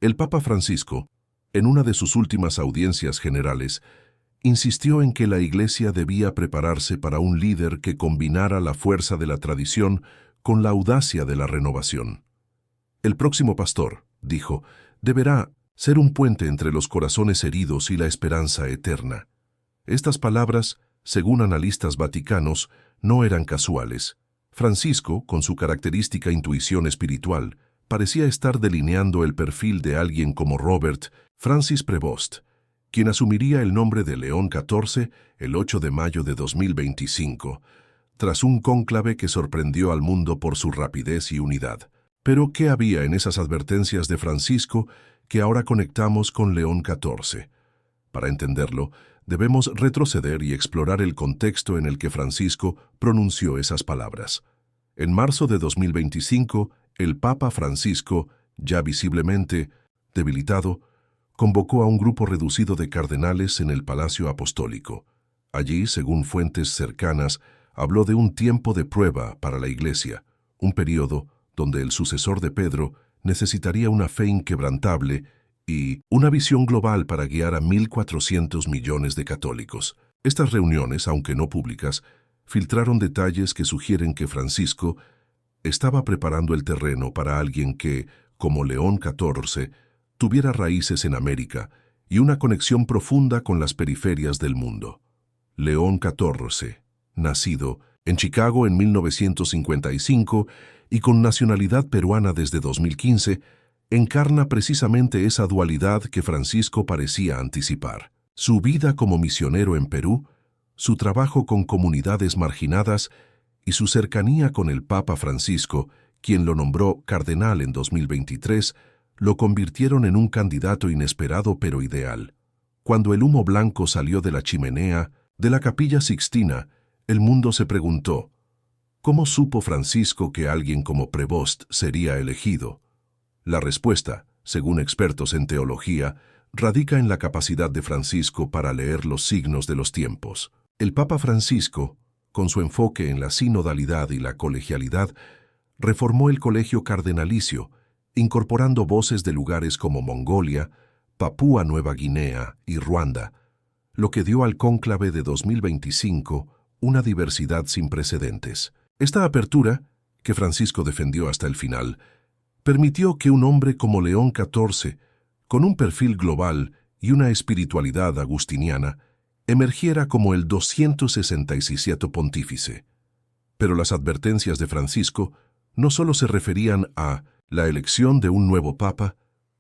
El Papa Francisco, en una de sus últimas audiencias generales, insistió en que la Iglesia debía prepararse para un líder que combinara la fuerza de la tradición con la audacia de la renovación. El próximo pastor, dijo, deberá ser un puente entre los corazones heridos y la esperanza eterna. Estas palabras, según analistas vaticanos, no eran casuales. Francisco, con su característica intuición espiritual, parecía estar delineando el perfil de alguien como Robert Francis Prevost, quien asumiría el nombre de León XIV el 8 de mayo de 2025, tras un cónclave que sorprendió al mundo por su rapidez y unidad. Pero, ¿qué había en esas advertencias de Francisco que ahora conectamos con León XIV? Para entenderlo, debemos retroceder y explorar el contexto en el que Francisco pronunció esas palabras. En marzo de 2025, el Papa Francisco, ya visiblemente debilitado, convocó a un grupo reducido de cardenales en el Palacio Apostólico. Allí, según fuentes cercanas, habló de un tiempo de prueba para la Iglesia, un periodo donde el sucesor de Pedro necesitaría una fe inquebrantable y una visión global para guiar a 1.400 millones de católicos. Estas reuniones, aunque no públicas, filtraron detalles que sugieren que Francisco estaba preparando el terreno para alguien que, como León XIV, tuviera raíces en América y una conexión profunda con las periferias del mundo. León XIV, nacido en Chicago en 1955 y con nacionalidad peruana desde 2015, encarna precisamente esa dualidad que Francisco parecía anticipar. Su vida como misionero en Perú, su trabajo con comunidades marginadas y su cercanía con el Papa Francisco, quien lo nombró cardenal en 2023, lo convirtieron en un candidato inesperado pero ideal. Cuando el humo blanco salió de la chimenea de la Capilla Sixtina, el mundo se preguntó, ¿cómo supo Francisco que alguien como Prevost sería elegido? La respuesta, según expertos en teología, radica en la capacidad de Francisco para leer los signos de los tiempos. El Papa Francisco, con su enfoque en la sinodalidad y la colegialidad, reformó el colegio cardenalicio, incorporando voces de lugares como Mongolia, Papúa Nueva Guinea y Ruanda, lo que dio al cónclave de 2025 una diversidad sin precedentes. Esta apertura, que Francisco defendió hasta el final, permitió que un hombre como León XIV, con un perfil global y una espiritualidad agustiniana, emergiera como el 267 pontífice. Pero las advertencias de Francisco no solo se referían a la elección de un nuevo papa,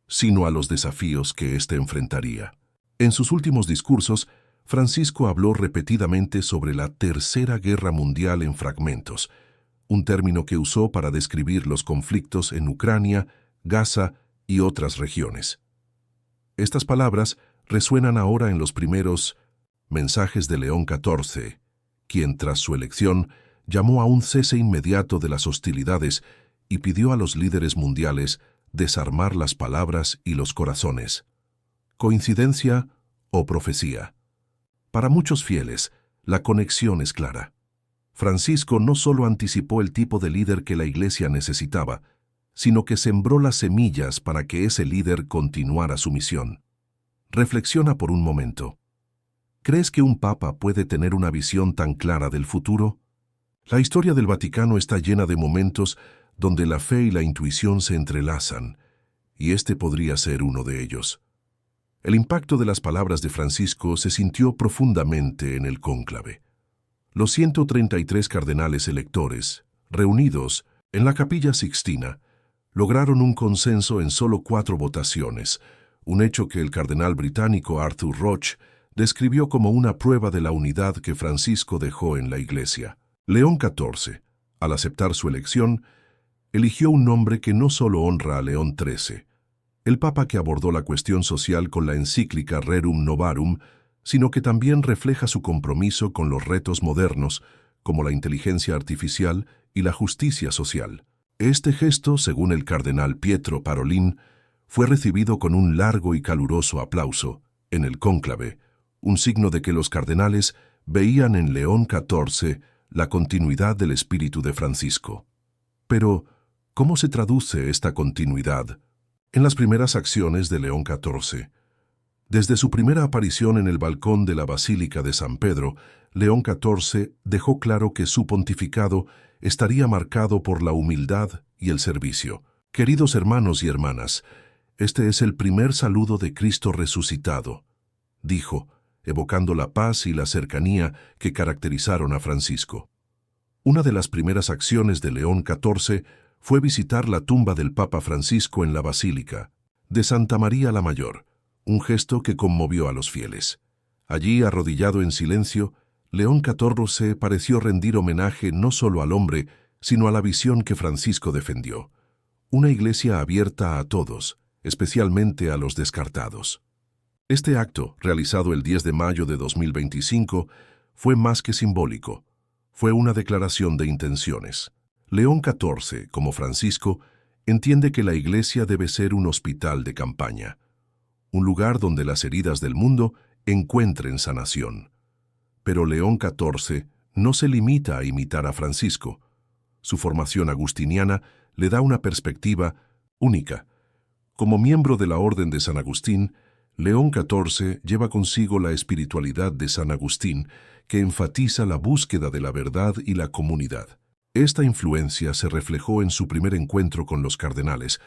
sino a los desafíos que éste enfrentaría. En sus últimos discursos, Francisco habló repetidamente sobre la Tercera Guerra Mundial en fragmentos, un término que usó para describir los conflictos en Ucrania, Gaza y otras regiones. Estas palabras resuenan ahora en los primeros mensajes de León XIV, quien, tras su elección, llamó a un cese inmediato de las hostilidades y pidió a los líderes mundiales desarmar las palabras y los corazones. ¿Coincidencia o profecía? Para muchos fieles, la conexión es clara. Francisco no solo anticipó el tipo de líder que la Iglesia necesitaba, sino que sembró las semillas para que ese líder continuara su misión. Reflexiona por un momento. ¿Crees que un papa puede tener una visión tan clara del futuro? La historia del Vaticano está llena de momentos donde la fe y la intuición se entrelazan, y este podría ser uno de ellos. El impacto de las palabras de Francisco se sintió profundamente en el cónclave. Los 133 cardenales electores, reunidos en la Capilla Sixtina, lograron un consenso en solo 4 votaciones, un hecho que el cardenal británico Arthur Roche describió como una prueba de la unidad que Francisco dejó en la Iglesia. León XIV, al aceptar su elección, eligió un nombre que no solo honra a León XIII, el papa que abordó la cuestión social con la encíclica Rerum Novarum, sino que también refleja su compromiso con los retos modernos, como la inteligencia artificial y la justicia social. Este gesto, según el cardenal Pietro Parolin, fue recibido con un largo y caluroso aplauso en el cónclave, un signo de que los cardenales veían en León XIV la continuidad del espíritu de Francisco. Pero, ¿cómo se traduce esta continuidad En las primeras acciones de León XIV. Desde su primera aparición en el balcón de la Basílica de San Pedro, León XIV dejó claro que su pontificado estaría marcado por la humildad y el servicio. Queridos hermanos y hermanas, este es el primer saludo de Cristo resucitado, dijo, evocando la paz y la cercanía que caracterizaron a Francisco. Una de las primeras acciones de León XIV fue visitar la tumba del Papa Francisco en la Basílica de Santa María la Mayor, un gesto que conmovió a los fieles. Allí, arrodillado en silencio, León XIV pareció rendir homenaje no solo al hombre, sino a la visión que Francisco defendió. Una iglesia abierta a todos, especialmente a los descartados. Este acto, realizado el 10 de mayo de 2025, fue más que simbólico. Fue una declaración de intenciones. León XIV, como Francisco, entiende que la iglesia debe ser un hospital de campaña, un lugar donde las heridas del mundo encuentren sanación. Pero León XIV no se limita a imitar a Francisco. Su formación agustiniana le da una perspectiva única. Como miembro de la Orden de San Agustín, León XIV lleva consigo la espiritualidad de San Agustín, que enfatiza la búsqueda de la verdad y la comunidad. Esta influencia se reflejó en su primer encuentro con los cardenales,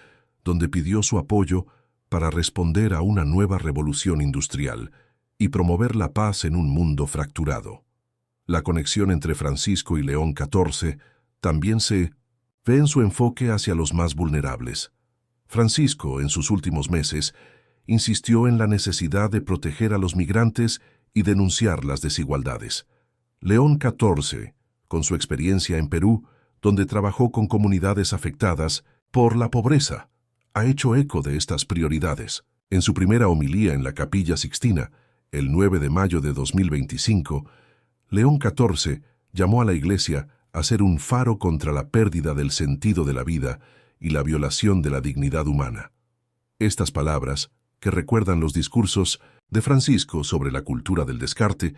donde pidió su apoyo para responder a una nueva revolución industrial y promover la paz en un mundo fracturado. La conexión entre Francisco y León XIV también se ve en su enfoque hacia los más vulnerables. Francisco, en sus últimos meses, insistió en la necesidad de proteger a los migrantes y denunciar las desigualdades. León XIV, con su experiencia en Perú, donde trabajó con comunidades afectadas por la pobreza, ha hecho eco de estas prioridades. En su primera homilía en la Capilla Sixtina, el 9 de mayo de 2025, León XIV llamó a la Iglesia a ser un faro contra la pérdida del sentido de la vida y la violación de la dignidad humana. Estas palabras, que recuerdan los discursos de Francisco sobre la cultura del descarte,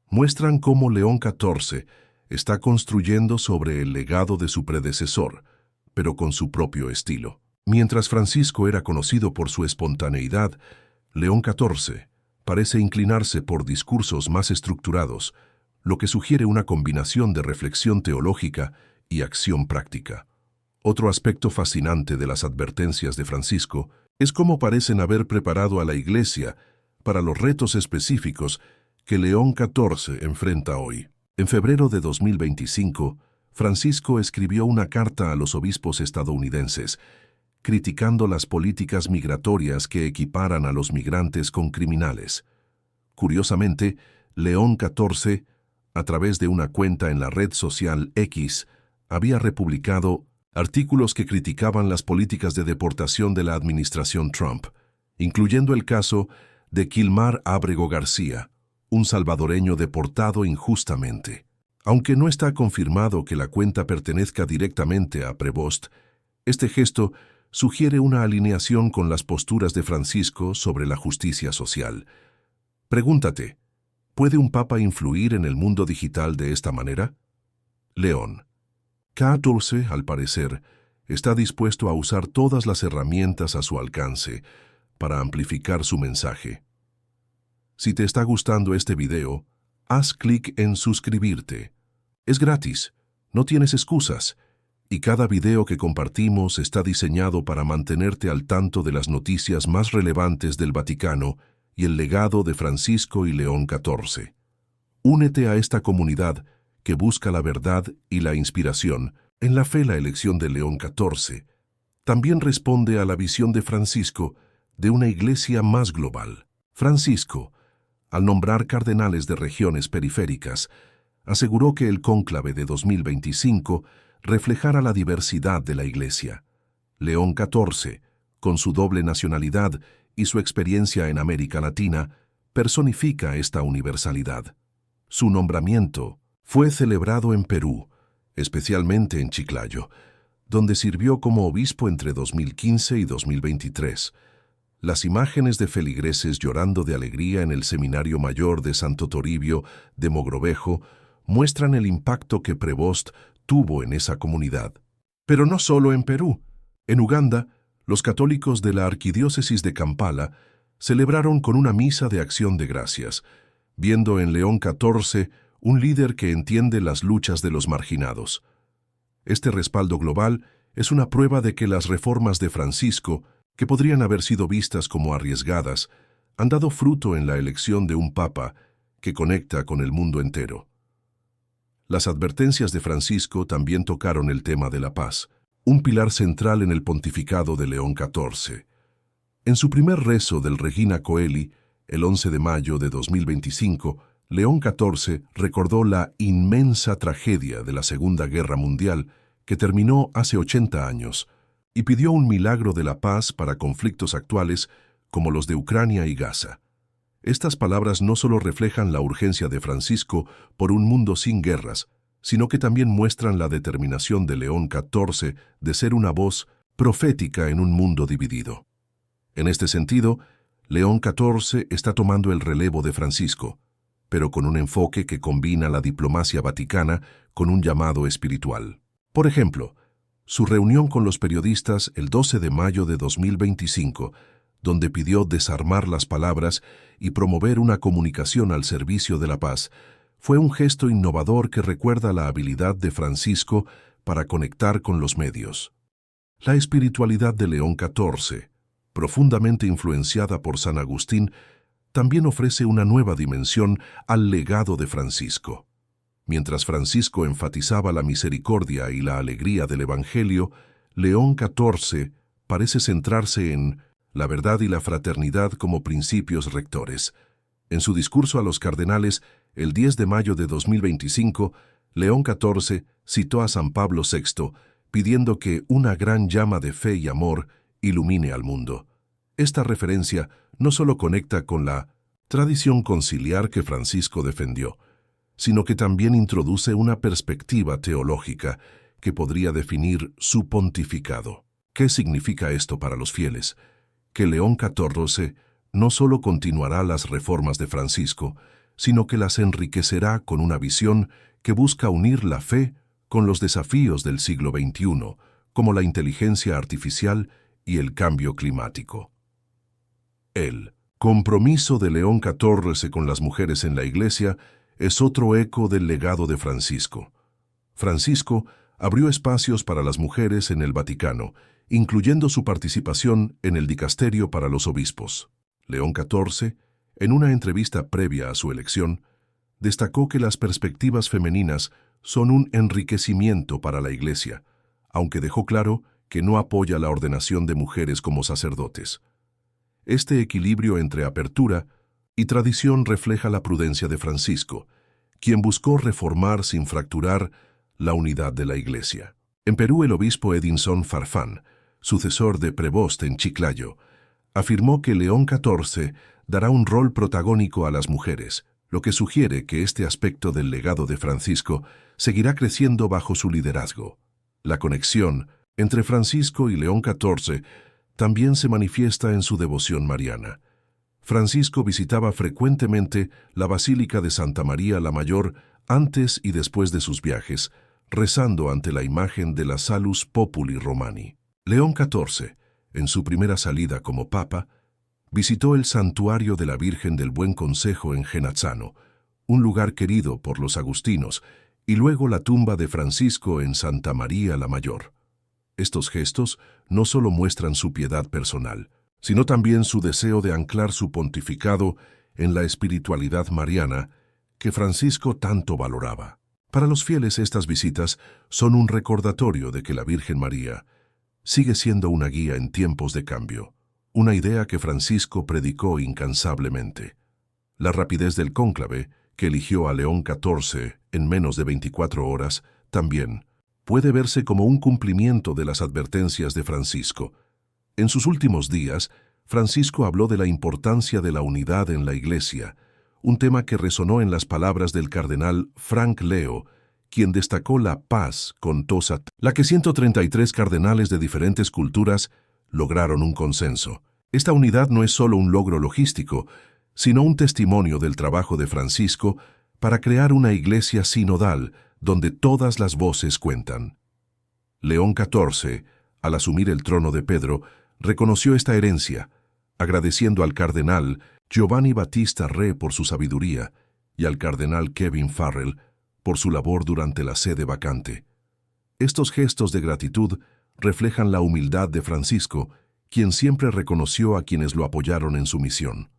muestran cómo León XIV está construyendo sobre el legado de su predecesor, pero con su propio estilo. Mientras Francisco era conocido por su espontaneidad, León XIV parece inclinarse por discursos más estructurados, lo que sugiere una combinación de reflexión teológica y acción práctica. Otro aspecto fascinante de las advertencias de Francisco es cómo parecen haber preparado a la Iglesia para los retos específicos que León XIV enfrenta hoy. En febrero de 2025, Francisco escribió una carta a los obispos estadounidenses, criticando las políticas migratorias que equiparan a los migrantes con criminales. Curiosamente, León XIV, a través de una cuenta en la red social X, había republicado artículos que criticaban las políticas de deportación de la administración Trump, incluyendo el caso de Kilmar Ábrego García, un salvadoreño deportado injustamente. Aunque no está confirmado que la cuenta pertenezca directamente a Prevost, este gesto sugiere una alineación con las posturas de Francisco sobre la justicia social. Pregúntate, ¿puede un papa influir en el mundo digital de esta manera? León XIV, al parecer, está dispuesto a usar todas las herramientas a su alcance para amplificar su mensaje. Si te está gustando este video, haz clic en suscribirte. Es gratis, no tienes excusas, y cada video que compartimos está diseñado para mantenerte al tanto de las noticias más relevantes del Vaticano y el legado de Francisco y León XIV. Únete a esta comunidad que busca la verdad y la inspiración. En la fe, la elección de León XIV también responde a la visión de Francisco de una iglesia más global. Francisco, al nombrar cardenales de regiones periféricas, aseguró que el cónclave de 2025 reflejara la diversidad de la Iglesia. León XIV, con su doble nacionalidad y su experiencia en América Latina, personifica esta universalidad. Su nombramiento fue celebrado en Perú, especialmente en Chiclayo, donde sirvió como obispo entre 2015 y 2023. Las imágenes de feligreses llorando de alegría en el Seminario Mayor de Santo Toribio de Mogrovejo muestran el impacto que Prevost tuvo en esa comunidad. Pero no solo en Perú. En Uganda, Los católicos de la Arquidiócesis de Kampala celebraron con una misa de acción de gracias, viendo en León XIV un líder que entiende las luchas de los marginados. Este respaldo global es una prueba de que las reformas de Francisco, que podrían haber sido vistas como arriesgadas, han dado fruto en la elección de un papa que conecta con el mundo entero. Las advertencias de Francisco también tocaron el tema de la paz, un pilar central en el pontificado de León XIV. En su primer rezo del Regina Coeli, el 11 de mayo de 2025, León XIV recordó la inmensa tragedia de la Segunda Guerra Mundial que terminó hace 80 años y pidió un milagro de la paz para conflictos actuales como los de Ucrania y Gaza. Estas palabras no solo reflejan la urgencia de Francisco por un mundo sin guerras, sino que también muestran la determinación de León XIV de ser una voz profética en un mundo dividido. En este sentido, León XIV está tomando el relevo de Francisco, pero con un enfoque que combina la diplomacia vaticana con un llamado espiritual. Por ejemplo, su reunión con los periodistas el 12 de mayo de 2025, donde pidió desarmar las palabras y promover una comunicación al servicio de la paz, fue un gesto innovador que recuerda la habilidad de Francisco para conectar con los medios. La espiritualidad de León XIV, profundamente influenciada por San Agustín, también ofrece una nueva dimensión al legado de Francisco. Mientras Francisco enfatizaba la misericordia y la alegría del Evangelio, León XIV parece centrarse en la verdad y la fraternidad como principios rectores. En su discurso a los cardenales, el 10 de mayo de 2025, León XIV citó a San Pablo VI, pidiendo que una gran llama de fe y amor ilumine al mundo. Esta referencia no solo conecta con la tradición conciliar que Francisco defendió, sino que también introduce una perspectiva teológica que podría definir su pontificado. ¿Qué significa esto para los fieles? Que León XIV no solo continuará las reformas de Francisco, sino que las enriquecerá con una visión que busca unir la fe con los desafíos del siglo XXI, como la inteligencia artificial y el cambio climático. El compromiso de León XIV con las mujeres en la Iglesia es otro eco del legado de Francisco. Francisco abrió espacios para las mujeres en el Vaticano, incluyendo su participación en el dicasterio para los obispos. León XIV, en una entrevista previa a su elección, destacó que las perspectivas femeninas son un enriquecimiento para la Iglesia, aunque dejó claro que no apoya la ordenación de mujeres como sacerdotes. Este equilibrio entre apertura y tradición refleja la prudencia de Francisco, quien buscó reformar sin fracturar la unidad de la Iglesia. En Perú, el obispo Edinson Farfán, sucesor de Prevost en Chiclayo, afirmó que León XIV dará un rol protagónico a las mujeres, lo que sugiere que este aspecto del legado de Francisco seguirá creciendo bajo su liderazgo. La conexión entre Francisco y León XIV también se manifiesta en su devoción mariana. Francisco visitaba frecuentemente la Basílica de Santa María la Mayor antes y después de sus viajes, rezando ante la imagen de la Salus Populi Romani. León XIV, en su primera salida como papa, visitó el santuario de la Virgen del Buen Consejo en Genazzano, un lugar querido por los agustinos, y luego la tumba de Francisco en Santa María la Mayor. Estos gestos no solo muestran su piedad personal, sino también su deseo de anclar su pontificado en la espiritualidad mariana que Francisco tanto valoraba. Para los fieles, estas visitas son un recordatorio de que la Virgen María sigue siendo una guía en tiempos de cambio, una idea que Francisco predicó incansablemente. La rapidez del cónclave, que eligió a León XIV en menos de 24 horas, también puede verse como un cumplimiento de las advertencias de Francisco. En sus últimos días, Francisco habló de la importancia de la unidad en la Iglesia, un tema que resonó en las palabras del cardenal Frank Leo, quien destacó la paz con Tosat, la que 133 cardenales de diferentes culturas lograron un consenso. Esta unidad no es solo un logro logístico, sino un testimonio del trabajo de Francisco para crear una iglesia sinodal donde todas las voces cuentan. León XIV, al asumir el trono de Pedro, reconoció esta herencia, agradeciendo al cardenal Giovanni Battista Re por su sabiduría y al cardenal Kevin Farrell por su labor durante la sede vacante. Estos gestos de gratitud reflejan la humildad de Francisco, quien siempre reconoció a quienes lo apoyaron en su misión.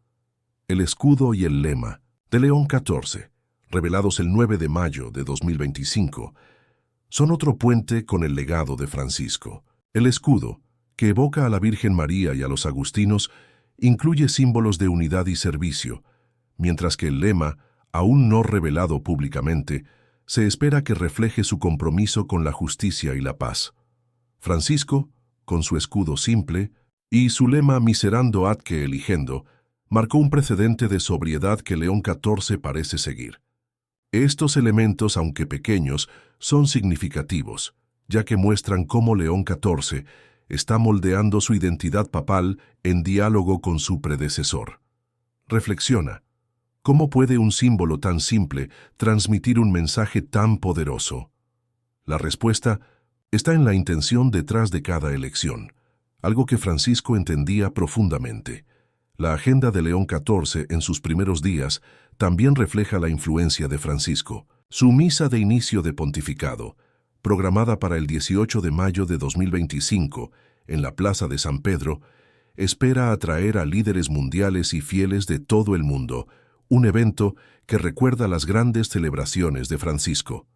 El escudo y el lema de León XIV, revelados el 9 de mayo de 2025, son otro puente con el legado de Francisco. El escudo, que evoca a la Virgen María y a los agustinos, incluye símbolos de unidad y servicio, mientras que el lema, aún no revelado públicamente, se espera que refleje su compromiso con la justicia y la paz. Francisco, con su escudo simple, y su lema Miserando adque eligendo, marcó un precedente de sobriedad que León XIV parece seguir. Estos elementos, aunque pequeños, son significativos, ya que muestran cómo León XIV está moldeando su identidad papal en diálogo con su predecesor. Reflexiona, ¿cómo puede un símbolo tan simple transmitir un mensaje tan poderoso? La respuesta está en la intención detrás de cada elección, algo que Francisco entendía profundamente. La agenda de León XIV en sus primeros días también refleja la influencia de Francisco. Su misa de inicio de pontificado, programada para el 18 de mayo de 2025 en la Plaza de San Pedro, espera atraer a líderes mundiales y fieles de todo el mundo, un evento que recuerda las grandes celebraciones de Francisco.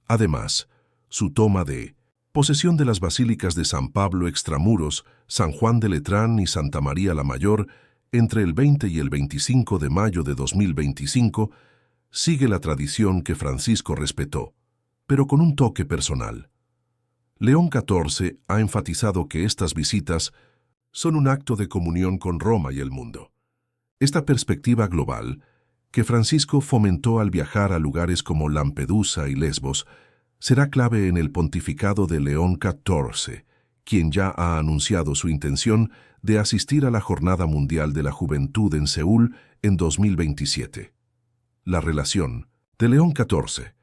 Además, su toma de posesión de las basílicas de San Pablo Extramuros, San Juan de Letrán y Santa María la Mayor entre el 20 y el 25 de mayo de 2025 sigue la tradición que Francisco respetó, pero con un toque personal. León XIV ha enfatizado que estas visitas son un acto de comunión con Roma y el mundo. Esta perspectiva global, que Francisco fomentó al viajar a lugares como Lampedusa y Lesbos, será clave en el pontificado de León XIV, quien ya ha anunciado su intención de asistir a la Jornada Mundial de la Juventud en Seúl en 2027. La relación de León XIV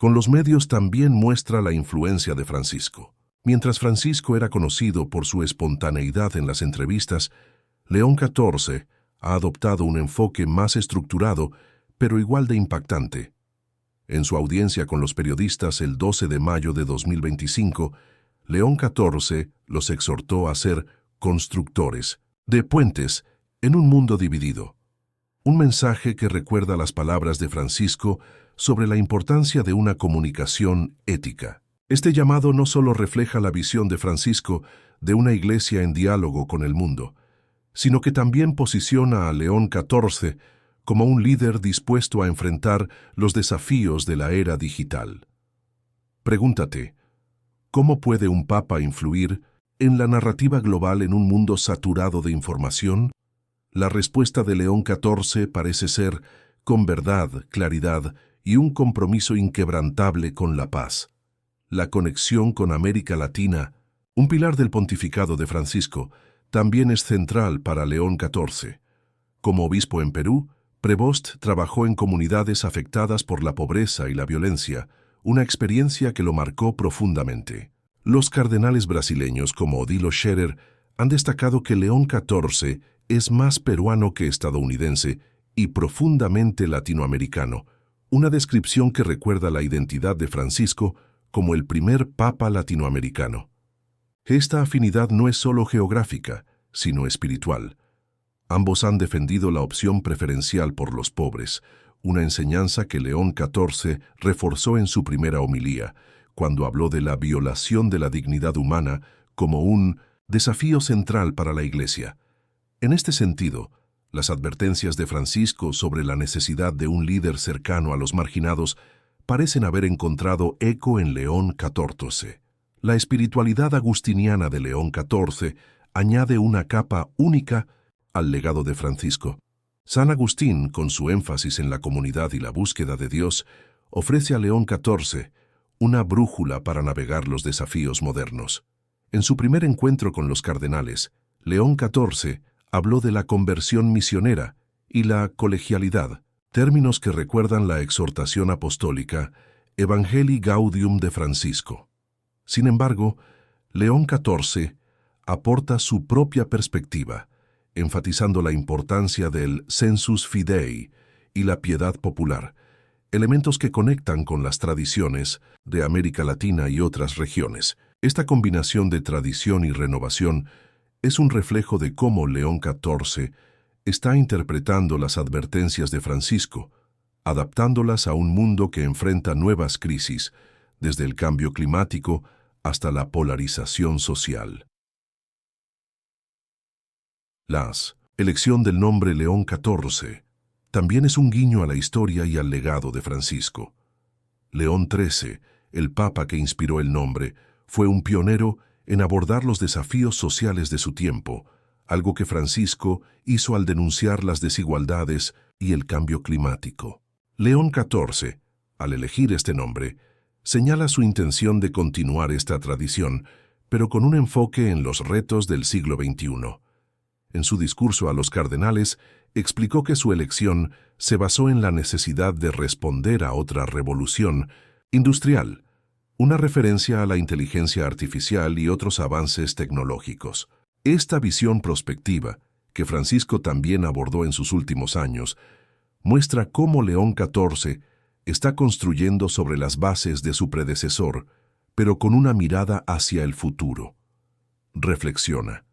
con los medios también muestra la influencia de Francisco. Mientras Francisco era conocido por su espontaneidad en las entrevistas, León XIV ha adoptado un enfoque más estructurado, pero igual de impactante. En su audiencia con los periodistas el 12 de mayo de 2025, León XIV los exhortó a ser constructores de puentes en un mundo dividido. Un mensaje que recuerda las palabras de Francisco sobre la importancia de una comunicación ética. Este llamado no solo refleja la visión de Francisco de una iglesia en diálogo con el mundo, sino que también posiciona a León XIV como un líder dispuesto a enfrentar los desafíos de la era digital. Pregúntate, ¿cómo puede un papa influir en la narrativa global en un mundo saturado de información? La respuesta de León XIV parece ser con verdad, claridad y un compromiso inquebrantable con la paz. La conexión con América Latina, un pilar del pontificado de Francisco, también es central para León XIV. Como obispo en Perú, Prevost trabajó en comunidades afectadas por la pobreza y la violencia, una experiencia que lo marcó profundamente. Los cardenales brasileños como Odilo Scherer han destacado que León XIV es más peruano que estadounidense y profundamente latinoamericano, una descripción que recuerda la identidad de Francisco como el primer papa latinoamericano. Esta afinidad no es solo geográfica, sino espiritual. Ambos han defendido la opción preferencial por los pobres, una enseñanza que León XIV reforzó en su primera homilía, cuando habló de la violación de la dignidad humana como un desafío central para la Iglesia. En este sentido, las advertencias de Francisco sobre la necesidad de un líder cercano a los marginados parecen haber encontrado eco en León XIV. La espiritualidad agustiniana de León XIV añade una capa única al legado de Francisco. San Agustín, con su énfasis en la comunidad y la búsqueda de Dios, ofrece a León XIV una brújula para navegar los desafíos modernos. En su primer encuentro con los cardenales, León XIV habló de la conversión misionera y la colegialidad, términos que recuerdan la exhortación apostólica Evangelii Gaudium de Francisco. Sin embargo, León XIV aporta su propia perspectiva, enfatizando la importancia del sensus fidei y la piedad popular, elementos que conectan con las tradiciones de América Latina y otras regiones. Esta combinación de tradición y renovación es un reflejo de cómo León XIV está interpretando las advertencias de Francisco, adaptándolas a un mundo que enfrenta nuevas crisis, desde el cambio climático hasta la polarización social. La elección del nombre León XIV también es un guiño a la historia y al legado de Francisco. León XIII, el papa que inspiró el nombre, fue un pionero en abordar los desafíos sociales de su tiempo, algo que Francisco hizo al denunciar las desigualdades y el cambio climático. León XIV, al elegir este nombre, señala su intención de continuar esta tradición, pero con un enfoque en los retos del siglo XXI. En su discurso a los cardenales, explicó que su elección se basó en la necesidad de responder a otra revolución industrial, una referencia a la inteligencia artificial y otros avances tecnológicos. Esta visión prospectiva, que Francisco también abordó en sus últimos años, muestra cómo León XIV está construyendo sobre las bases de su predecesor, pero con una mirada hacia el futuro. Reflexiona.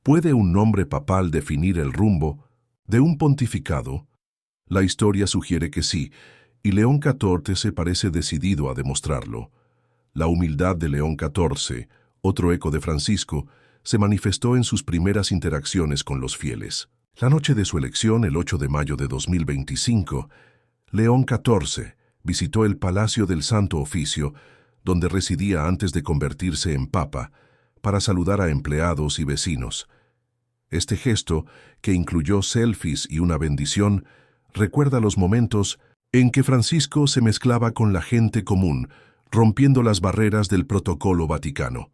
¿Puede un nombre papal definir el rumbo de un pontificado? La historia sugiere que sí, y León XIV se parece decidido a demostrarlo. La humildad de León XIV, otro eco de Francisco, se manifestó en sus primeras interacciones con los fieles. La noche de su elección, el 8 de mayo de 2025, León XIV visitó el Palacio del Santo Oficio, donde residía antes de convertirse en papa, para saludar a empleados y vecinos. Este gesto, que incluyó selfies y una bendición, recuerda los momentos en que Francisco se mezclaba con la gente común, rompiendo las barreras del protocolo vaticano.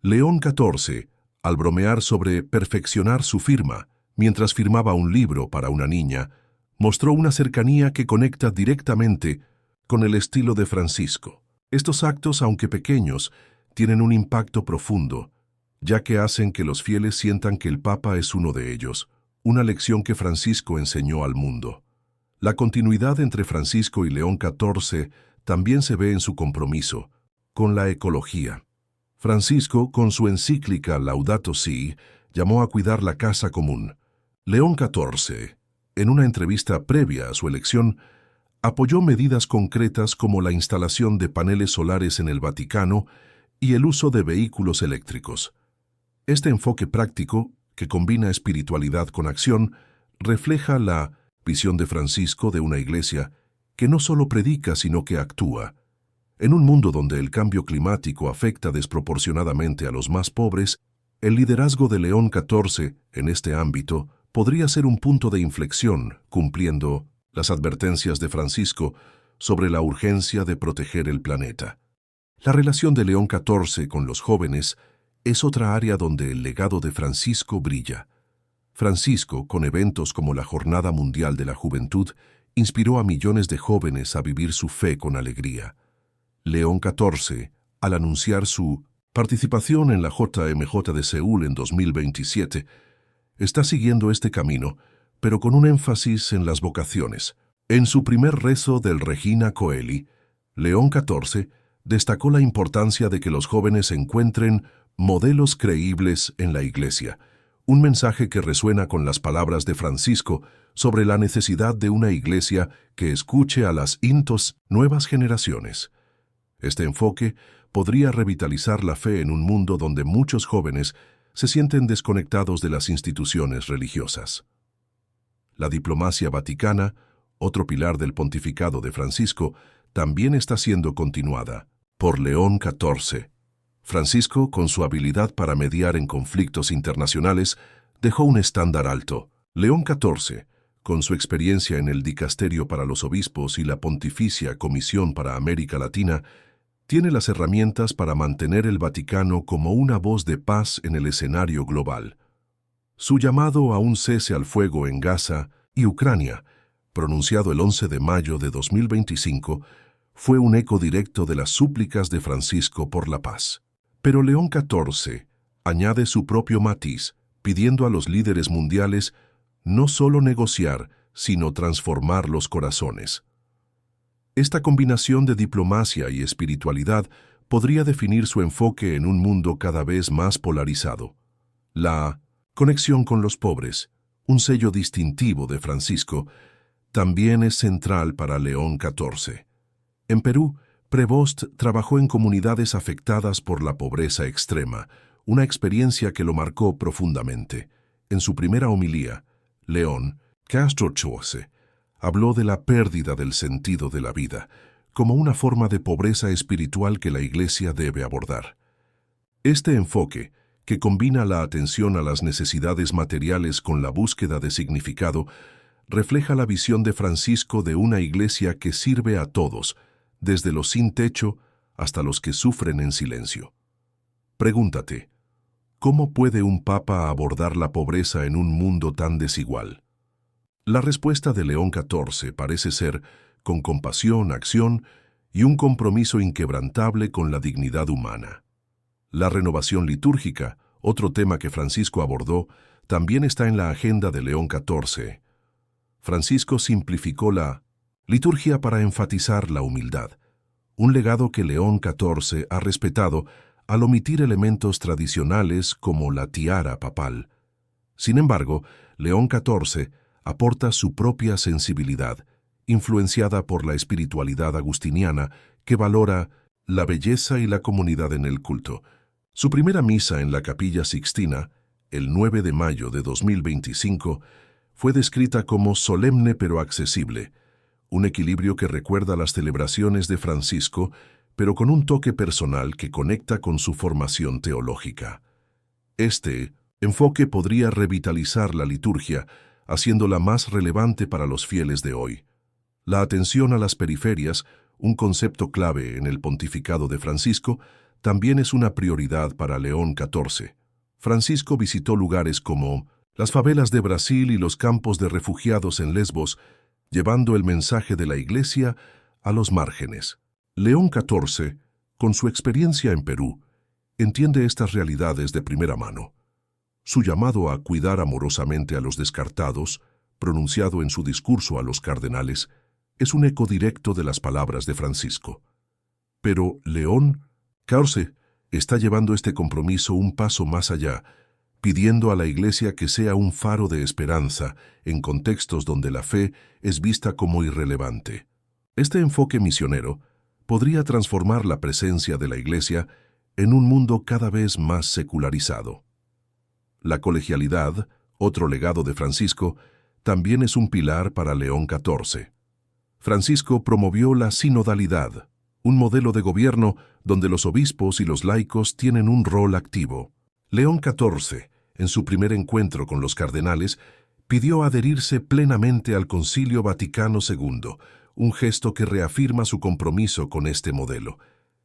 León XIV, al bromear sobre perfeccionar su firma, mientras firmaba un libro para una niña, mostró una cercanía que conecta directamente con el estilo de Francisco. Estos actos, aunque pequeños, tienen un impacto profundo, ya que hacen que los fieles sientan que el Papa es uno de ellos, una lección que Francisco enseñó al mundo. La continuidad entre Francisco y León XIV también se ve en su compromiso con la ecología. Francisco, con su encíclica Laudato Si, llamó a cuidar la casa común. León XIV, en una entrevista previa a su elección, apoyó medidas concretas como la instalación de paneles solares en el Vaticano y el uso de vehículos eléctricos. Este enfoque práctico, que combina espiritualidad con acción, refleja la visión de Francisco de una iglesia que no solo predica, sino que actúa. En un mundo donde el cambio climático afecta desproporcionadamente a los más pobres, el liderazgo de León XIV en este ámbito podría ser un punto de inflexión, cumpliendo las advertencias de Francisco sobre la urgencia de proteger el planeta. La relación de León XIV con los jóvenes es otra área donde el legado de Francisco brilla. Francisco, con eventos como la Jornada Mundial de la Juventud, inspiró a millones de jóvenes a vivir su fe con alegría. León XIV, al anunciar su participación en la JMJ de Seúl en 2027, está siguiendo este camino, pero con un énfasis en las vocaciones. En su primer rezo del Regina Coeli, León XIV destacó la importancia de que los jóvenes encuentren modelos creíbles en la Iglesia, un mensaje que resuena con las palabras de Francisco sobre la necesidad de una Iglesia que escuche a las nuevas generaciones. Este enfoque podría revitalizar la fe en un mundo donde muchos jóvenes se sienten desconectados de las instituciones religiosas. La diplomacia vaticana, otro pilar del pontificado de Francisco, también está siendo continuada por León XIV. Francisco, con su habilidad para mediar en conflictos internacionales, dejó un estándar alto. León XIV, con su experiencia en el Dicasterio para los Obispos y la Pontificia Comisión para América Latina, tiene las herramientas para mantener el Vaticano como una voz de paz en el escenario global. Su llamado a un cese al fuego en Gaza y Ucrania, pronunciado el 11 de mayo de 2025, fue un eco directo de las súplicas de Francisco por la paz. Pero León XIV, añade su propio matiz, pidiendo a los líderes mundiales no solo negociar, sino transformar los corazones. Esta combinación de diplomacia y espiritualidad podría definir su enfoque en un mundo cada vez más polarizado. La conexión con los pobres, un sello distintivo de Francisco, también es central para León XIV. En Perú, Prevost trabajó en comunidades afectadas por la pobreza extrema, una experiencia que lo marcó profundamente. En su primera homilía, León XIV habló de la pérdida del sentido de la vida, como una forma de pobreza espiritual que la Iglesia debe abordar. Este enfoque, que combina la atención a las necesidades materiales con la búsqueda de significado, refleja la visión de Francisco de una Iglesia que sirve a todos, desde los sin techo hasta los que sufren en silencio. Pregúntate, ¿cómo puede un papa abordar la pobreza en un mundo tan desigual? La respuesta de León XIV parece ser con compasión, acción y un compromiso inquebrantable con la dignidad humana. La renovación litúrgica, otro tema que Francisco abordó, también está en la agenda de León XIV. Francisco simplificó la liturgia para enfatizar la humildad, un legado que León XIV ha respetado al omitir elementos tradicionales como la tiara papal. Sin embargo, León XIV aporta su propia sensibilidad, influenciada por la espiritualidad agustiniana que valora la belleza y la comunidad en el culto. Su primera misa en la Capilla Sixtina, el 9 de mayo de 2025, fue descrita como solemne pero accesible, un equilibrio que recuerda las celebraciones de Francisco, pero con un toque personal que conecta con su formación teológica. Este enfoque podría revitalizar la liturgia, haciéndola más relevante para los fieles de hoy. La atención a las periferias, un concepto clave en el pontificado de Francisco, también es una prioridad para León XIV. Francisco visitó lugares como las favelas de Brasil y los campos de refugiados en Lesbos, llevando el mensaje de la Iglesia a los márgenes. León XIV, con su experiencia en Perú, entiende estas realidades de primera mano. Su llamado a cuidar amorosamente a los descartados, pronunciado en su discurso a los cardenales, es un eco directo de las palabras de Francisco. Pero León XIV está llevando este compromiso un paso más allá, pidiendo a la Iglesia que sea un faro de esperanza en contextos donde la fe es vista como irrelevante. Este enfoque misionero podría transformar la presencia de la Iglesia en un mundo cada vez más secularizado. La colegialidad, otro legado de Francisco, también es un pilar para León XIV. Francisco promovió la sinodalidad, un modelo de gobierno donde los obispos y los laicos tienen un rol activo. León XIV, en su primer encuentro con los cardenales, pidió adherirse plenamente al Concilio Vaticano II, un gesto que reafirma su compromiso con este modelo.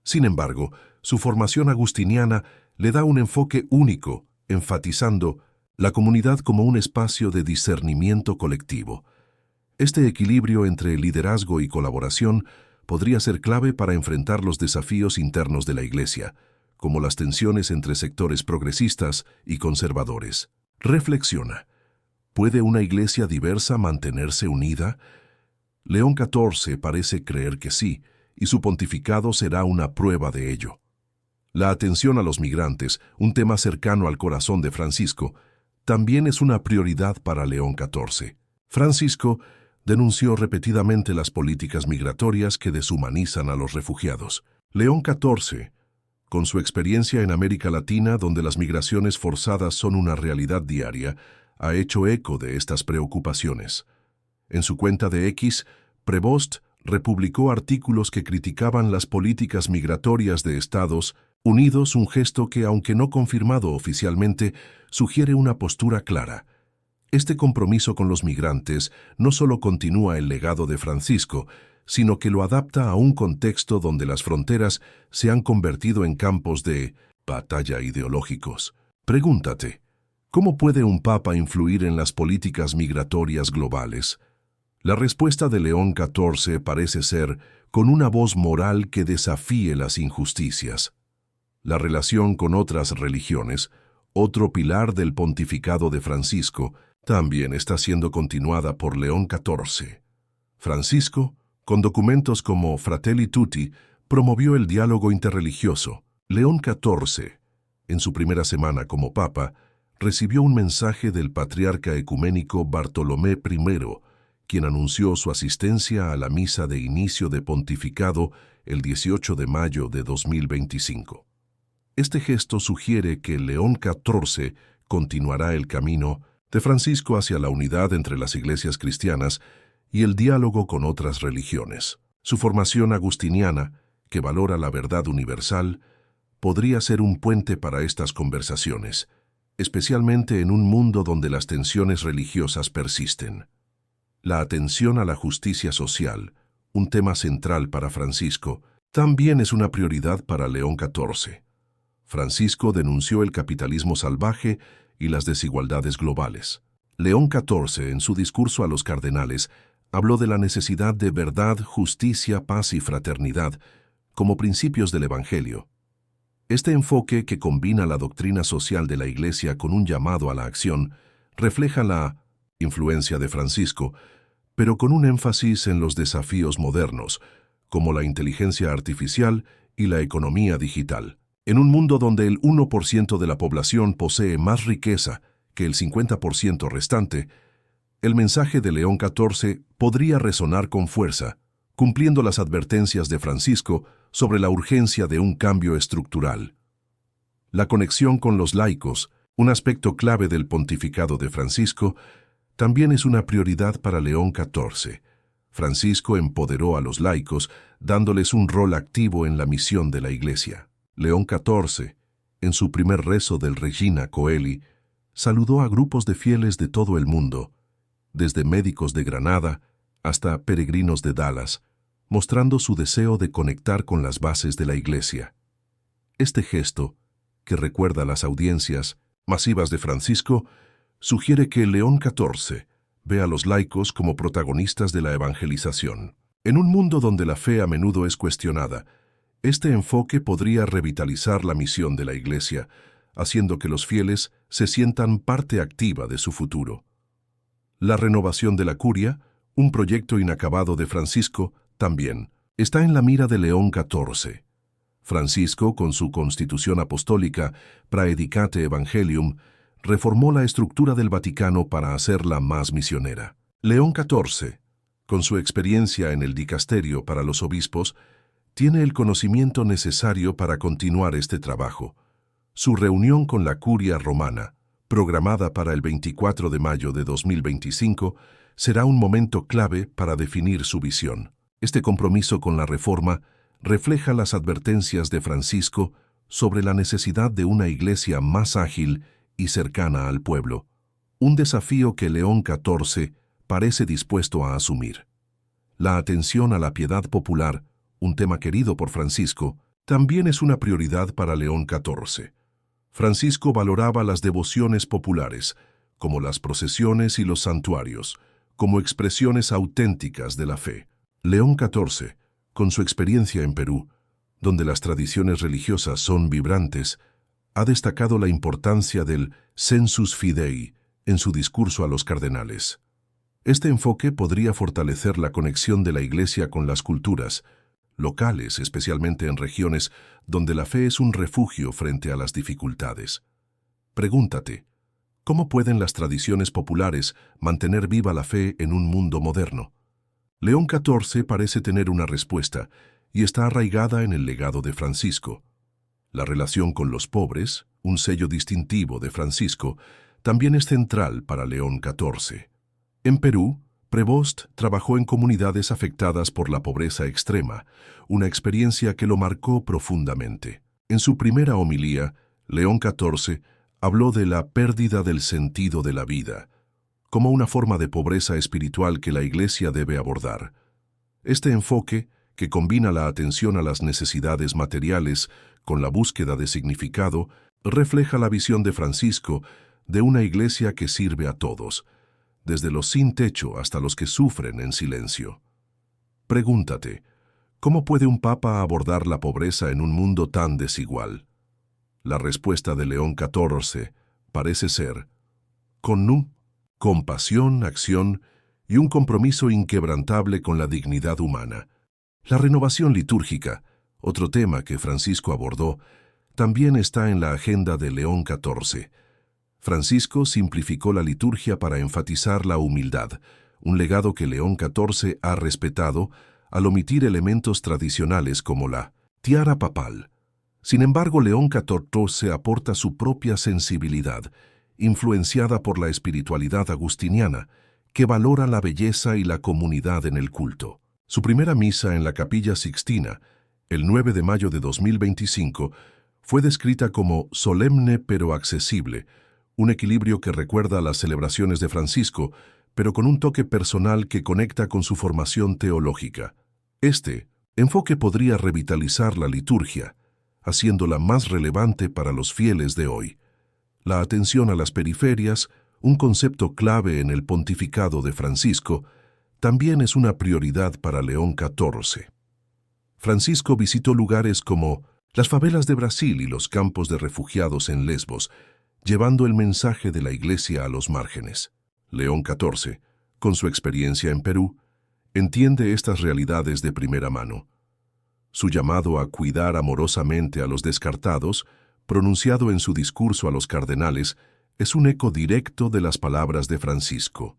Sin embargo, su formación agustiniana le da un enfoque único, enfatizando la comunidad como un espacio de discernimiento colectivo. Este equilibrio entre liderazgo y colaboración podría ser clave para enfrentar los desafíos internos de la Iglesia, como las tensiones entre sectores progresistas y conservadores. Reflexiona. ¿Puede una Iglesia diversa mantenerse unida? León XIV parece creer que sí, y su pontificado será una prueba de ello. La atención a los migrantes, un tema cercano al corazón de Francisco, también es una prioridad para León XIV. Francisco denunció repetidamente las políticas migratorias que deshumanizan a los refugiados. León XIV, con su experiencia en América Latina, donde las migraciones forzadas son una realidad diaria, ha hecho eco de estas preocupaciones. En su cuenta de X, Prevost republicó artículos que criticaban las políticas migratorias de Estados Unidos, un gesto que, aunque no confirmado oficialmente, sugiere una postura clara. Este compromiso con los migrantes no solo continúa el legado de Francisco, sino que lo adapta a un contexto donde las fronteras se han convertido en campos de batalla ideológicos. Pregúntate, ¿cómo puede un papa influir en las políticas migratorias globales? La respuesta de León XIV parece ser con una voz moral que desafíe las injusticias. La relación con otras religiones, Otro pilar del pontificado de Francisco también está siendo continuada por León XIV. Francisco, con documentos como Fratelli Tutti, promovió el diálogo interreligioso. León XIV, en su primera semana como papa, recibió un mensaje del patriarca ecuménico Bartolomé I, quien anunció su asistencia a la misa de inicio de pontificado el 18 de mayo de 2025. Este gesto sugiere que León XIV continuará el camino de Francisco hacia la unidad entre las iglesias cristianas y el diálogo con otras religiones. Su formación agustiniana, que valora la verdad universal, podría ser un puente para estas conversaciones, especialmente en un mundo donde las tensiones religiosas persisten. La atención a la justicia social, un tema central para Francisco, también es una prioridad para León XIV. Francisco denunció el capitalismo salvaje y las desigualdades globales. León XIV, en su discurso a los cardenales, habló de la necesidad de verdad, justicia, paz y fraternidad como principios del Evangelio. Este enfoque, que combina la doctrina social de la Iglesia con un llamado a la acción, refleja la influencia de Francisco, pero con un énfasis en los desafíos modernos, como la inteligencia artificial y la economía digital. En un mundo donde el 1% de la población posee más riqueza que el 50% restante, el mensaje de León XIV podría resonar con fuerza, cumpliendo las advertencias de Francisco sobre la urgencia de un cambio estructural. La conexión con los laicos, un aspecto clave del pontificado de Francisco, también es una prioridad para León XIV. Francisco empoderó a los laicos, dándoles un rol activo en la misión de la Iglesia. León XIV, en su primer rezo del Regina Coeli, saludó a grupos de fieles de todo el mundo, desde médicos de Granada hasta peregrinos de Dallas, mostrando su deseo de conectar con las bases de la Iglesia. Este gesto, que recuerda las audiencias masivas de Francisco, sugiere que León XIV ve a los laicos como protagonistas de la evangelización. En un mundo donde la fe a menudo es cuestionada, este enfoque podría revitalizar la misión de la Iglesia, haciendo que los fieles se sientan parte activa de su futuro. La renovación de la curia, un proyecto inacabado de Francisco, también está en la mira de León XIV. Francisco, con su Constitución Apostólica Praedicate Evangelium, reformó la estructura del Vaticano para hacerla más misionera. León XIV, con su experiencia en el dicasterio para los obispos, tiene el conocimiento necesario para continuar este trabajo. Su reunión con la Curia Romana, programada para el 24 de mayo de 2025, será un momento clave para definir su visión. Este compromiso con la reforma refleja las advertencias de Francisco sobre la necesidad de una iglesia más ágil y cercana al pueblo, un desafío que León XIV parece dispuesto a asumir. La atención a la piedad popular, un tema querido por Francisco, también es una prioridad para León XIV. Francisco valoraba las devociones populares, como las procesiones y los santuarios, como expresiones auténticas de la fe. León XIV, con su experiencia en Perú, donde las tradiciones religiosas son vibrantes, ha destacado la importancia del sensus fidei en su discurso a los cardenales. Este enfoque podría fortalecer la conexión de la Iglesia con las culturas locales, especialmente en regiones donde la fe es un refugio frente a las dificultades. Pregúntate, ¿cómo pueden las tradiciones populares mantener viva la fe en un mundo moderno? León XIV parece tener una respuesta y está arraigada en el legado de Francisco. La relación con los pobres, un sello distintivo de Francisco, también es central para León XIV. En Perú, Prevost trabajó en comunidades afectadas por la pobreza extrema, una experiencia que lo marcó profundamente. En su primera homilía, León XIV habló de la pérdida del sentido de la vida, como una forma de pobreza espiritual que la Iglesia debe abordar. Este enfoque, que combina la atención a las necesidades materiales con la búsqueda de significado, refleja la visión de Francisco de una Iglesia que sirve a todos, desde los sin techo hasta los que sufren en silencio. Pregúntate, ¿cómo puede un papa abordar la pobreza en un mundo tan desigual? La respuesta de León XIV parece ser, con pasión, acción y un compromiso inquebrantable con la dignidad humana. La renovación litúrgica, otro tema que Francisco abordó, también está en la agenda de León XIV. Francisco simplificó la liturgia para enfatizar la humildad, un legado que León XIV ha respetado al omitir elementos tradicionales como la tiara papal. Sin embargo, León XIV aporta su propia sensibilidad, influenciada por la espiritualidad agustiniana, que valora la belleza y la comunidad en el culto. Su primera misa en la Capilla Sixtina, el 9 de mayo de 2025, fue descrita como solemne pero accesible, un equilibrio que recuerda a las celebraciones de Francisco, pero con un toque personal que conecta con su formación teológica. Este enfoque podría revitalizar la liturgia, haciéndola más relevante para los fieles de hoy. La atención a las periferias, un concepto clave en el pontificado de Francisco, también es una prioridad para León XIV. Francisco visitó lugares como las favelas de Brasil y los campos de refugiados en Lesbos, llevando el mensaje de la Iglesia a los márgenes. León XIV, con su experiencia en Perú, entiende estas realidades de primera mano. Su llamado a cuidar amorosamente a los descartados, pronunciado en su discurso a los cardenales, es un eco directo de las palabras de Francisco.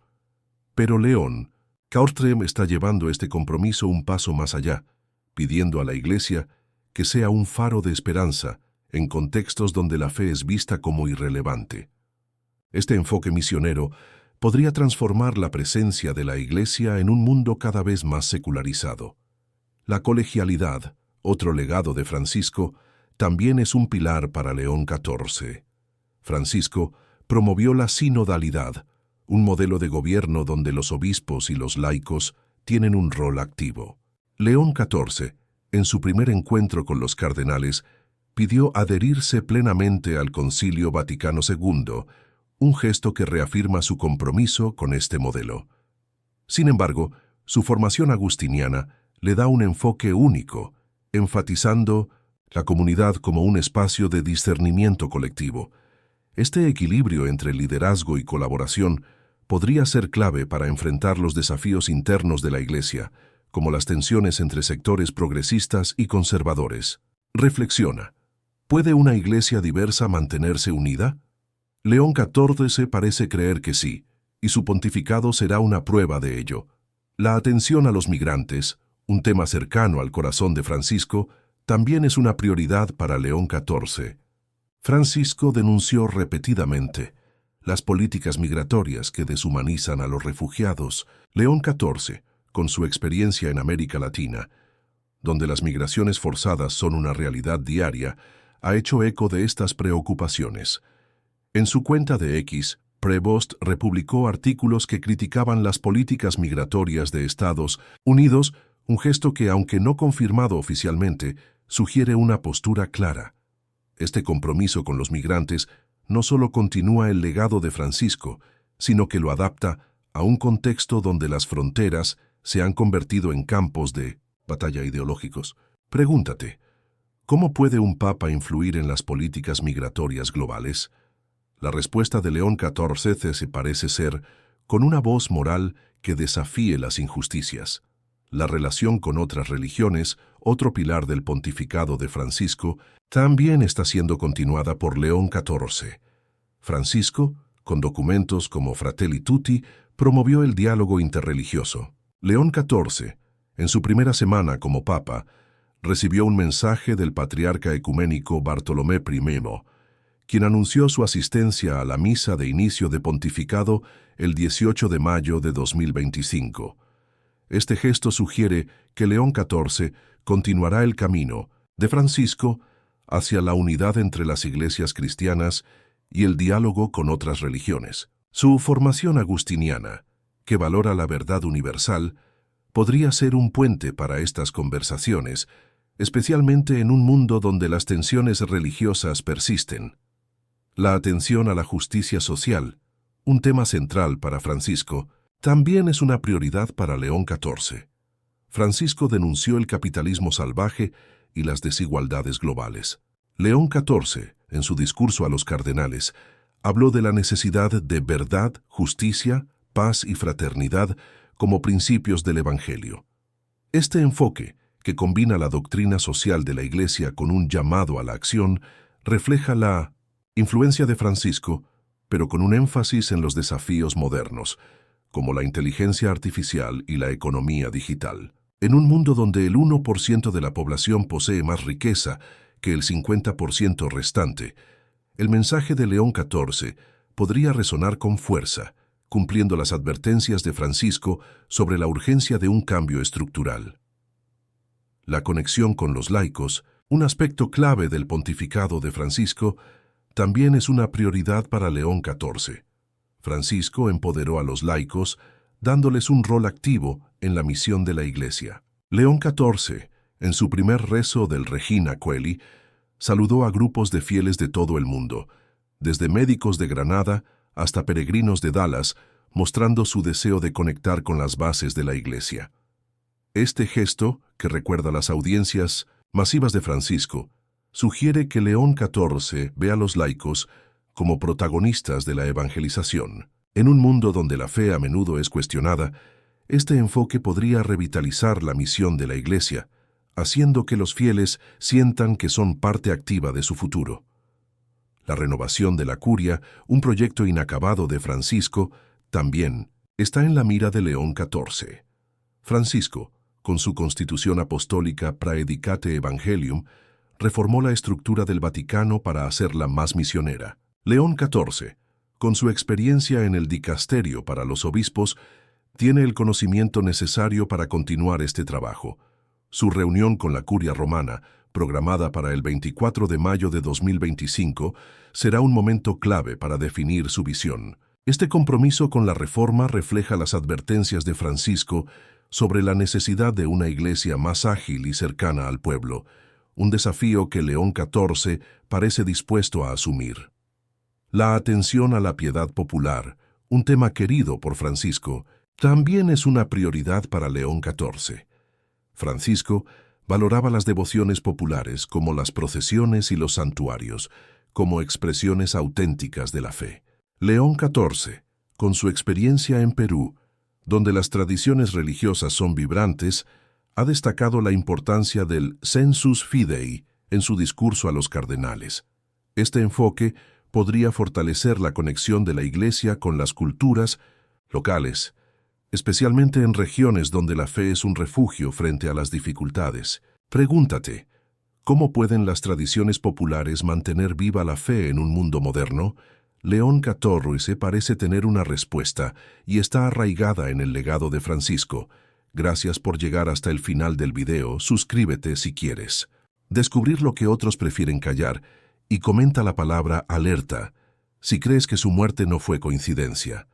Pero León XIV está llevando este compromiso un paso más allá, pidiendo a la Iglesia que sea un faro de esperanza en contextos donde la fe es vista como irrelevante. Este enfoque misionero podría transformar la presencia de la Iglesia en un mundo cada vez más secularizado. La colegialidad, otro legado de Francisco, también es un pilar para León XIV. Francisco promovió la sinodalidad, un modelo de gobierno donde los obispos y los laicos tienen un rol activo. León XIV, en su primer encuentro con los cardenales, pidió adherirse plenamente al Concilio Vaticano II, un gesto que reafirma su compromiso con este modelo. Sin embargo, su formación agustiniana le da un enfoque único, enfatizando la comunidad como un espacio de discernimiento colectivo. Este equilibrio entre liderazgo y colaboración podría ser clave para enfrentar los desafíos internos de la Iglesia, como las tensiones entre sectores progresistas y conservadores. Reflexiona. ¿Puede una Iglesia diversa mantenerse unida? León XIV parece creer que sí, y su pontificado será una prueba de ello. La atención a los migrantes, un tema cercano al corazón de Francisco, también es una prioridad para León XIV. Francisco denunció repetidamente las políticas migratorias que deshumanizan a los refugiados. León XIV, con su experiencia en América Latina, donde las migraciones forzadas son una realidad diaria, ha hecho eco de estas preocupaciones. En su cuenta de X, Prevost republicó artículos que criticaban las políticas migratorias de Estados Unidos, un gesto que, aunque no confirmado oficialmente, sugiere una postura clara. Este compromiso con los migrantes no solo continúa el legado de Francisco, sino que lo adapta a un contexto donde las fronteras se han convertido en campos de batalla ideológicos. Pregúntate, ¿cómo puede un papa influir en las políticas migratorias globales? La respuesta de León XIV se parece ser con una voz moral que desafíe las injusticias. La relación con otras religiones, otro pilar del pontificado de Francisco, también está siendo continuada por León XIV. Francisco, con documentos como Fratelli Tutti, promovió el diálogo interreligioso. León XIV, en su primera semana como papa, recibió un mensaje del patriarca ecuménico Bartolomé I, quien anunció su asistencia a la misa de inicio de pontificado el 18 de mayo de 2025. Este gesto sugiere que León XIV continuará el camino de Francisco hacia la unidad entre las iglesias cristianas y el diálogo con otras religiones. Su formación agustiniana, que valora la verdad universal, podría ser un puente para estas conversaciones, especialmente en un mundo donde las tensiones religiosas persisten. La atención a la justicia social, un tema central para Francisco, también es una prioridad para León XIV. Francisco denunció el capitalismo salvaje y las desigualdades globales. León XIV, en su discurso a los cardenales, Habló de la necesidad de verdad, justicia, paz y fraternidad como principios del Evangelio. Este enfoque, que combina la doctrina social de la Iglesia con un llamado a la acción, refleja la influencia de Francisco, pero con un énfasis en los desafíos modernos, como la inteligencia artificial y la economía digital. En un mundo donde el 1% de la población posee más riqueza que el 50% restante, el mensaje de León XIV podría resonar con fuerza, cumpliendo las advertencias de Francisco sobre la urgencia de un cambio estructural. La conexión con los laicos, un aspecto clave del pontificado de Francisco, también es una prioridad para León XIV. Francisco empoderó a los laicos, dándoles un rol activo en la misión de la Iglesia. León XIV, en su primer rezo del Regina Coeli, saludó a grupos de fieles de todo el mundo, desde médicos de Granada hasta peregrinos de Dallas, mostrando su deseo de conectar con las bases de la Iglesia. Este gesto, que recuerda las audiencias masivas de Francisco, sugiere que León XIV ve a los laicos como protagonistas de la evangelización. En un mundo donde la fe a menudo es cuestionada, este enfoque podría revitalizar la misión de la Iglesia, haciendo que los fieles sientan que son parte activa de su futuro. La renovación de la curia, un proyecto inacabado de Francisco, también está en la mira de León XIV. Francisco, con su Constitución Apostólica Praedicate Evangelium, reformó la estructura del Vaticano para hacerla más misionera. León XIV, con su experiencia en el dicasterio para los obispos, tiene el conocimiento necesario para continuar este trabajo. Su reunión con la Curia Romana, programada para el 24 de mayo de 2025, será un momento clave para definir su visión. Este compromiso con la reforma refleja las advertencias de Francisco sobre la necesidad de una iglesia más ágil y cercana al pueblo, un desafío que León XIV parece dispuesto a asumir. La atención a la piedad popular, un tema querido por Francisco, también es una prioridad para León XIV. Francisco valoraba las devociones populares como las procesiones y los santuarios, como expresiones auténticas de la fe. León XIV, con su experiencia en Perú, donde las tradiciones religiosas son vibrantes, ha destacado la importancia del sensus fidei en su discurso a los cardenales. Este enfoque podría fortalecer la conexión de la Iglesia con las culturas locales, especialmente en regiones donde la fe es un refugio frente a las dificultades. Pregúntate, ¿cómo pueden las tradiciones populares mantener viva la fe en un mundo moderno? León XIV parece tener una respuesta y está arraigada en el legado de Francisco. Gracias por llegar hasta el final del video, suscríbete si quieres. Descubrir lo que otros prefieren callar y comenta la palabra alerta si crees que su muerte no fue coincidencia.